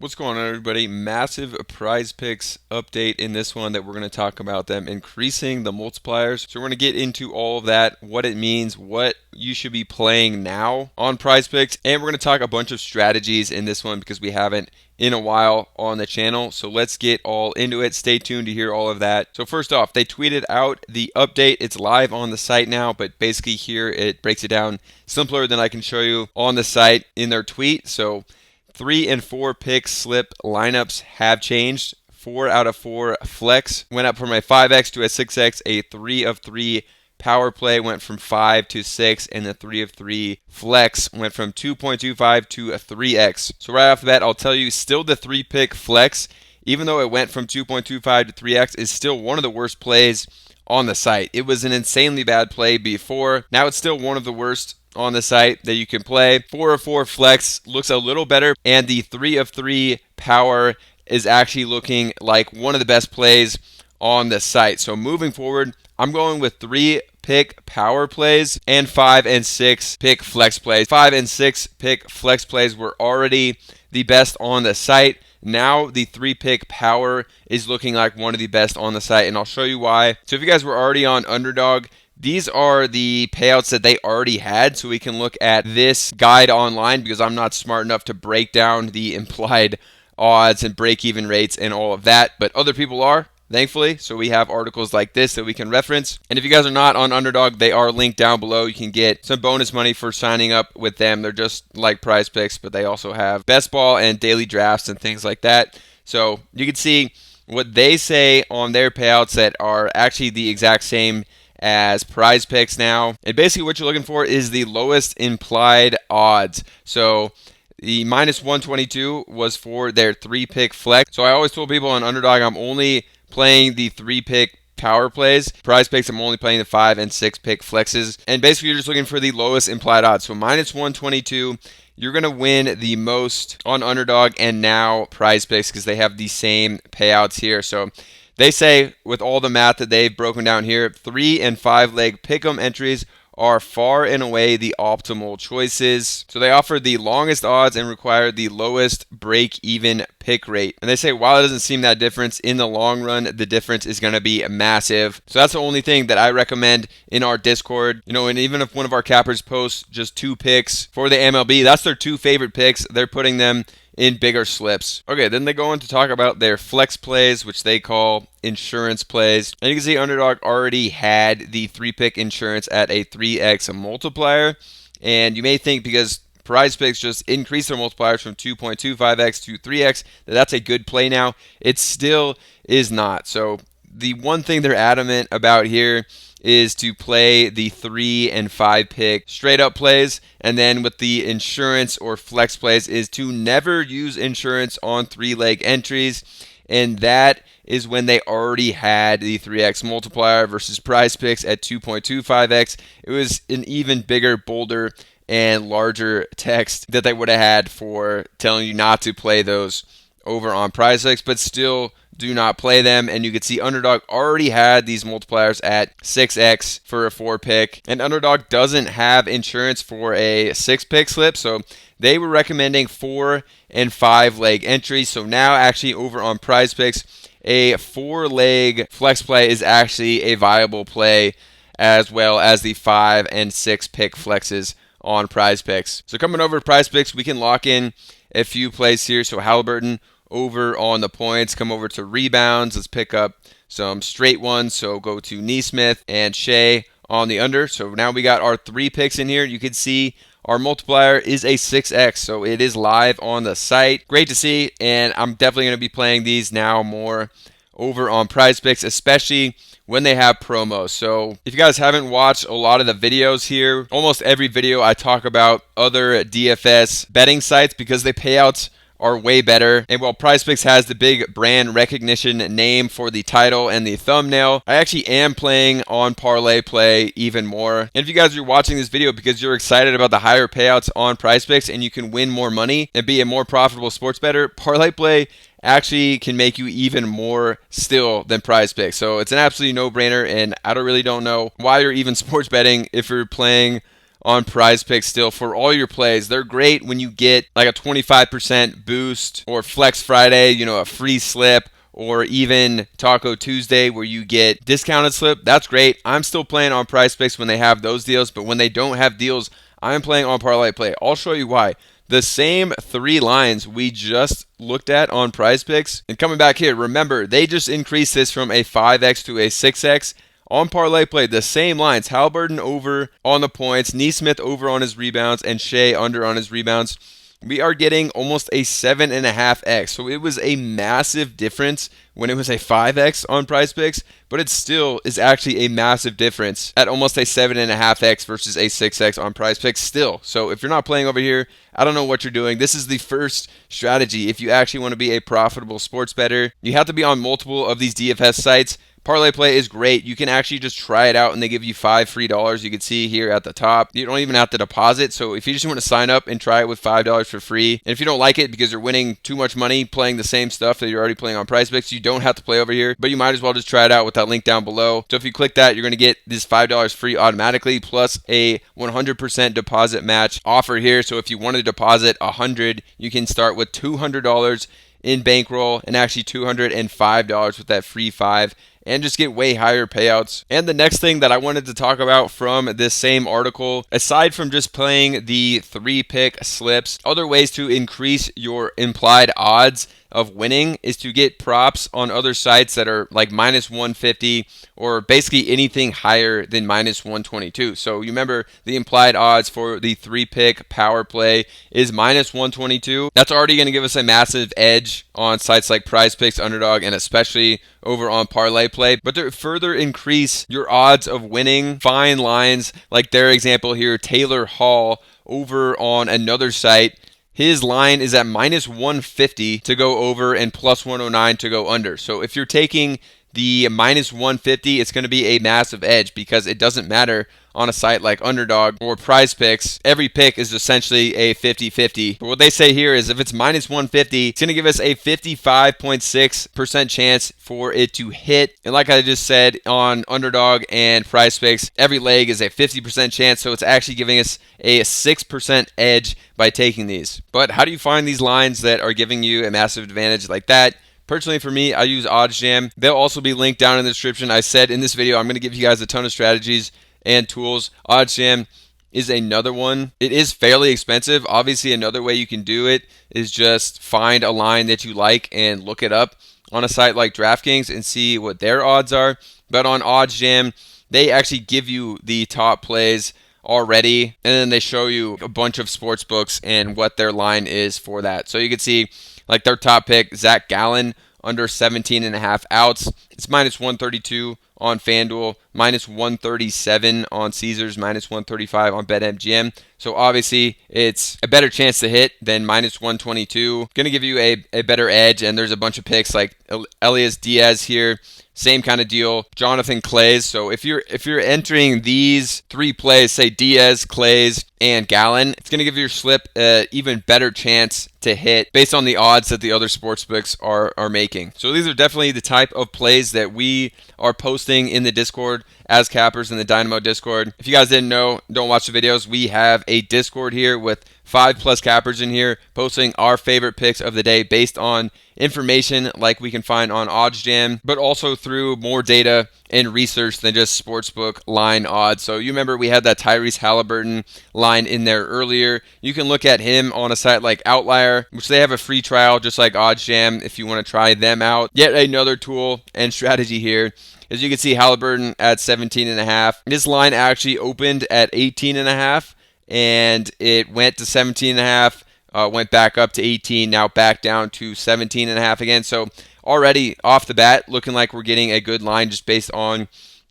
What's going on, everybody? Massive prize picks update in this one that we're going to talk about them increasing the multipliers. So we're going to get into all of that, what it means, what you should be playing now on prize picks, and we're going to talk a bunch of strategies in this one because we haven't in a while on the channel. So let's get all into it. Stay tuned to hear all of that. So first off, they tweeted out the update. It's live on the site now, but basically here it breaks it down simpler than I can show you on the site in their tweet. So 3 and 4 pick slip lineups have changed. 4 out of 4 flex went up from a 5x to a 6x. A 3 of 3 power play went from 5 to 6, and the 3 of 3 flex went from 2.25 to a 3x. So right off the bat, I'll tell you, still the 3 pick flex, even though it went from 2.25 to 3x, is still one of the worst plays on the site. It was an insanely bad play before. Now it's still one of the worst on the site that you can play. 4 of 4 flex looks a little better, and the 3 of 3 power is actually looking like one of the best plays on the site. So moving forward, I'm going with 3 pick power plays and 5 and 6 pick flex plays. 5 and 6 pick flex plays were already the best on the site. Now the 3 pick power is looking like one of the best on the site, and I'll show you why. So if you guys were already on Underdog, these are the payouts that they already had, so we can look at this guide online because I'm not smart enough to break down the implied odds and break-even rates and all of that, but other people are, thankfully, so we have articles like this that we can reference. And if you guys are not on Underdog, they are linked down below. You can get some bonus money for signing up with them. They're just like PrizePicks, but they also have best ball and daily drafts and things like that. So you can see what they say on their payouts that are actually the exact same as PrizePicks now. And basically what you're looking for is the lowest implied odds. So the minus 122 was for their 3 pick flex. So I always told people on Underdog I'm only playing the 3 pick power plays. PrizePicks, I'm only playing the 5 and 6 pick flexes. And basically you're just looking for the lowest implied odds. So minus 122, you're going to win the most on Underdog and now PrizePicks because they have the same payouts here. So they say, with all the math that they've broken down here, 3 and 5 leg pick'em entries are far and away the optimal choices. So they offer the longest odds and require the lowest break-even pick rate. And they say, while it doesn't seem that difference, in the long run, the difference is going to be massive. So that's the only thing that I recommend in our Discord. You know, and even if one of our cappers posts just 2 picks for the MLB, that's their 2 favorite picks. They're putting them in bigger slips. Okay, then they go on to talk about their flex plays, which they call insurance plays. And you can see Underdog already had the 3 pick insurance at a 3x multiplier. And you may think because PrizePicks just increased their multipliers from 2.25x to 3x that's a good play now. It still is not. So the one thing they're adamant about here is to play the 3 and 5 pick straight up plays, and then with the insurance or flex plays is to never use insurance on 3 leg entries, and that is when they already had the 3x multiplier versus PrizePicks at 2.25x. It was an even bigger, bolder, and larger text that they would have had for telling you not to play those over on PrizePicks, but still do not play them. And you can see Underdog already had these multipliers at 6x for a 4 pick, and Underdog doesn't have insurance for a 6 pick slip, so they were recommending 4 and 5 leg entries. So now actually over on PrizePicks, a 4 leg flex play is actually a viable play, as well as the 5 and 6 pick flexes on PrizePicks. So coming over to PrizePicks, we can lock in a few plays here. So Halliburton over on the points, come over to rebounds. Let's pick up some straight ones. So go to Neesmith and Shea on the under. So now we got our 3 picks in here. You can see our multiplier is a 6x, so it is live on the site. Great to see, and I'm definitely going to be playing these now more over on PrizePicks, especially when they have promos. So if you guys haven't watched a lot of the videos here, almost every video I talk about other DFS betting sites because they payouts are way better. And while PrizePicks has the big brand recognition name for the title and the thumbnail, I actually am playing on Parlay Play even more. And if you guys are watching this video because you're excited about the higher payouts on PrizePicks and you can win more money and be a more profitable sports bettor, Parlay Play actually can make you even more still than PrizePicks. So it's an absolutely no-brainer, and I really don't know why you're even sports betting if you're playing on PrizePicks still for all your plays. They're great when you get like a 25% boost or Flex Friday, a free slip, or even Taco Tuesday where you get discounted slip. That's great. I'm still playing on PrizePicks when they have those deals, but when they don't have deals, I'm playing on Parlay Play. I'll show you why. The same 3 lines we just looked at on PrizePicks, and coming back here, remember, they just increased this from a 5x to a 6x. On Parlay Play, the same lines. Halliburton over on the points, Neesmith over on his rebounds, and Shea under on his rebounds. We are getting almost a 7.5x. So it was a massive difference when it was a 5x on PrizePicks, but it still is actually a massive difference at almost a 7.5x versus a 6x on PrizePicks still. So if you're not playing over here, I don't know what you're doing. This is the first strategy. If you actually want to be a profitable sports bettor, you have to be on multiple of these DFS sites. Parlay Play is great. You can actually just try it out and they give you $5 free. You can see here at the top. You don't even have to deposit. So if you just want to sign up and try it with $5 for free, and if you don't like it because you're winning too much money playing the same stuff that you're already playing on PrizePicks, you don't have to play over here, but you might as well just try it out with that link down below. So if you click that, you're going to get this $5 free automatically plus a 100% deposit match offer here. So if you want to deposit $100, you can start with $200 in bankroll and actually $205 with that free 5 and just get way higher payouts. And the next thing that I wanted to talk about from this same article, aside from just playing the 3-pick slips, other ways to increase your implied odds of winning is to get props on other sites that are like minus 150 or basically anything higher than minus 122. So you remember the implied odds for the 3-pick power play is minus 122. That's already going to give us a massive edge on sites like PrizePicks, Underdog, and especially over on Parlay Play. But to further increase your odds of winning, find lines like their example here, Taylor Hall over on another site. His line is at minus 150 to go over and plus 109 to go under. So if you're taking the minus 150, it's going to be a massive edge because it doesn't matter on a site like Underdog or PrizePicks. Every pick is essentially a 50-50. But what they say here is if it's minus 150, it's going to give us a 55.6% chance for it to hit. And like I just said on Underdog and PrizePicks, every leg is a 50% chance. So it's actually giving us a 6% edge by taking these. But how do you find these lines that are giving you a massive advantage like that? Personally, for me, I use OddsJam. They'll also be linked down in the description. I said in this video, I'm going to give you guys a ton of strategies and tools. OddsJam is another one. It is fairly expensive. Obviously, another way you can do it is just find a line that you like and look it up on a site like DraftKings and see what their odds are. But on OddsJam, they actually give you the top plays already, and then they show you a bunch of sports books and what their line is for that. So you can see like their top pick, Zach Gallen, under 17.5 outs. It's minus 132 on FanDuel, minus 137 on Caesars, minus 135 on BetMGM. So obviously it's a better chance to hit than minus 122. Going to give you a better edge, and there's a bunch of picks like Elias Diaz here. Same kind of deal. Jonathan Clays. So if you're entering these 3 plays, say Diaz, Clays, and Gallen, it's going to give your slip an even better chance to hit based on the odds that the other sportsbooks are making. So these are definitely the type of plays that we are posting in the Discord as cappers in the Dynamo Discord. If you guys didn't know, don't watch the videos, we have a Discord here with 5+ cappers in here posting our favorite picks of the day based on information like we can find on OddsJam, but also through more data and research than just sportsbook line odds. So you remember we had that Tyrese Halliburton line in there earlier. You can look at him on a site like Outlier, which they have a free trial just like OddsJam if you want to try them out. Yet another tool and strategy here. As you can see, Halliburton at 17.5. This line actually opened at 18.5, and it went to 17.5, went back up to 18, now back down to 17.5 again. So already off the bat, looking like we're getting a good line just based on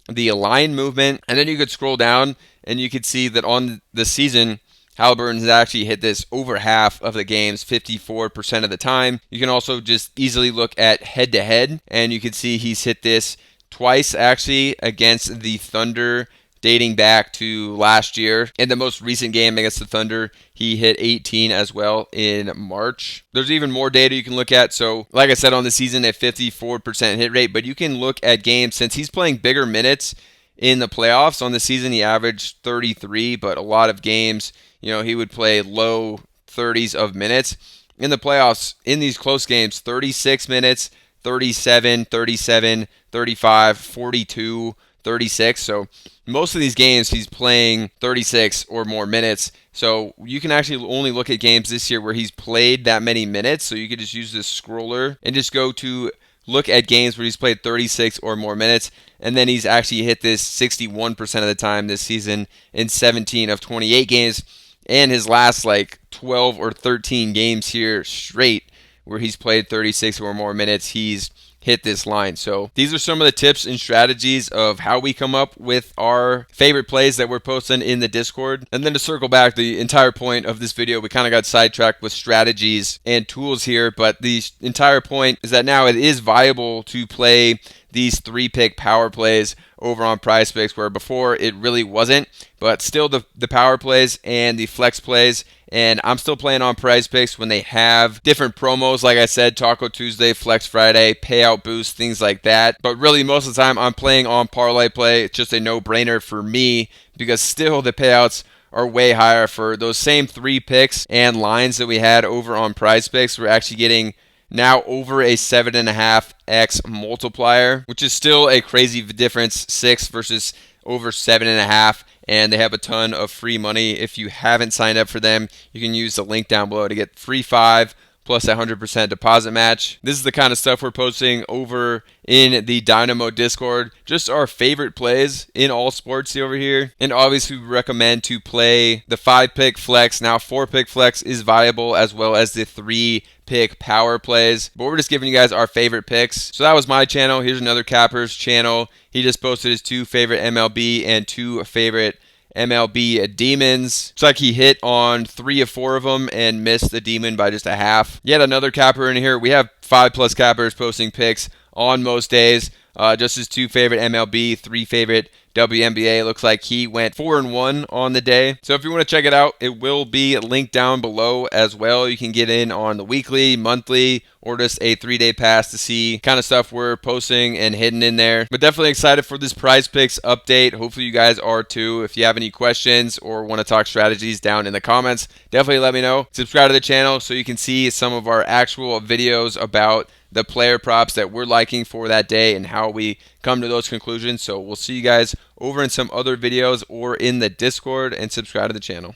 the line movement. And then you could scroll down, and you could see that on the season, Halliburton has actually hit this over half of the games, 54% of the time. You can also just easily look at head-to-head, and you can see he's hit this twice actually against the Thunder dating back to last year. In the most recent game against the Thunder, he hit 18 as well in March. There's even more data you can look at. So like I said, on the season, a 54% hit rate, but you can look at games since he's playing bigger minutes in the playoffs. On the season, he averaged 33, but a lot of games, he would play low 30s of minutes. In the playoffs, in these close games, 36 minutes, 37, 37, 35, 42, 36. So most of these games, he's playing 36 or more minutes. So you can actually only look at games this year where he's played that many minutes. So you could just use this scroller and just go to look at games where he's played 36 or more minutes. And then he's actually hit this 61% of the time this season in 17 of 28 games. And his last 12 or 13 games here straight where he's played 36 or more minutes, he's hit this line. So these are some of the tips and strategies of how we come up with our favorite plays that we're posting in the Discord. And then to circle back, the entire point of this video, we kind of got sidetracked with strategies and tools here, but the entire point is that now it is viable to play these 3-pick power plays over on PrizePicks, where before it really wasn't. But still, the power plays and the flex plays, and I'm still playing on PrizePicks when they have different promos, like I said, Taco Tuesday, Flex Friday, Payout Boost, things like that. But really, most of the time, I'm playing on Parlay Play. It's just a no-brainer for me because still the payouts are way higher for those same 3 picks and lines that we had over on PrizePicks. We're actually getting now over a 7.5x multiplier, which is still a crazy difference, 6 versus over 7.5. And they have a ton of free money. If you haven't signed up for them, you can use the link down below to get free 5 plus a 100% deposit match. This is the kind of stuff we're posting over in the Dynamo Discord. Just our favorite plays in all sports over here. And obviously we recommend to play the 5-pick flex. Now 4-pick flex is viable, as well as the 3-pick power plays. But we're just giving you guys our favorite picks. So that was my channel. Here's another capper's channel. He just posted his 2 favorite MLB and 2 favorite MLB demons. It's like he hit on 3 of 4 of them and missed the demon by just a half. Yet another capper in here. We have 5+ cappers posting picks on most days. Just his 2 favorite MLB, 3 favorite WNBA. Looks like he went 4-1 on the day. So if you want to check it out, it will be linked down below as well. You can get in on the weekly, monthly, or just a 3-day pass to see kind of stuff we're posting and hidden in there. But definitely excited for this PrizePicks update. Hopefully you guys are too. If you have any questions or want to talk strategies, down in the comments, definitely let me know. Subscribe to the channel so you can see some of our actual videos about the player props that we're liking for that day and how we come to those conclusions. So we'll see you guys over in some other videos or in the Discord, and subscribe to the channel.